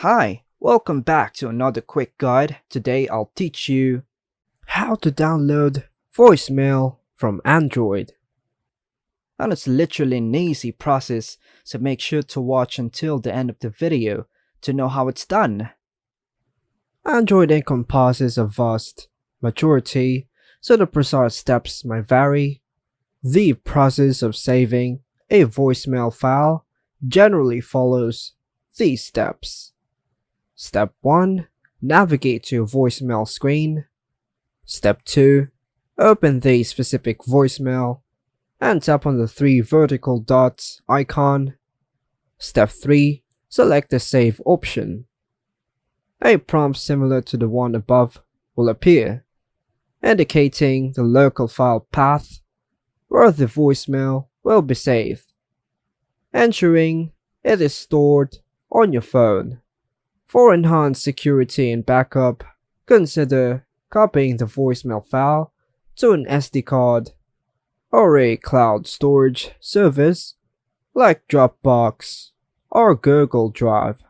Hi, welcome back to another quick guide. Today I'll teach you how to download voicemail from Android. And it's literally an easy process, so make sure to watch until the end of the video to know how it's done. Android encompasses a vast majority, so the precise steps might vary. The process of saving a voicemail file generally follows these steps. Step 1. Navigate to your voicemail screen. Step 2. Open the specific voicemail and tap on the 3 vertical dots icon. Step 3. Select the Save option. A prompt similar to the one above will appear, indicating the local file path where the voicemail will be saved, ensuring it is stored on your phone. For enhanced security and backup, consider copying the voicemail file to an SD card or a cloud storage service like Dropbox or Google Drive.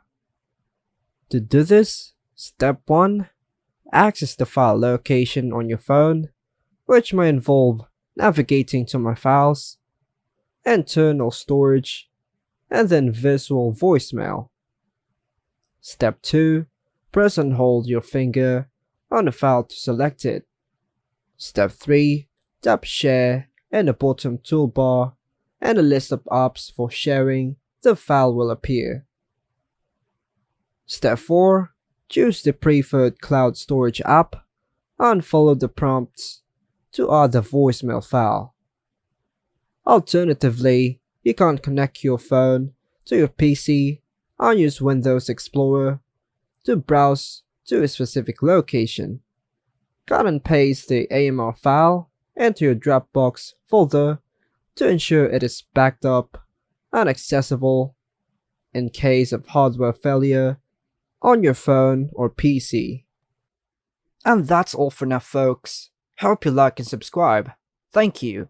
To do this, Step 1. Access the file location on your phone, which may involve navigating to My Files, Internal Storage, and then Visual Voicemail. Step 2. Press and hold your finger on the file to select it. Step 3. Tap Share in the bottom toolbar and a list of apps for sharing the file will appear. Step 4. Choose the preferred cloud storage app and follow the prompts to add the voicemail file. Alternatively, you can connect your phone to your PC and use Windows Explorer to browse to a specific location. Cut and paste the AMR file into your Dropbox folder to ensure it is backed up and accessible in case of hardware failure on your phone or PC. And that's all for now, folks. Hope you like and subscribe. Thank you.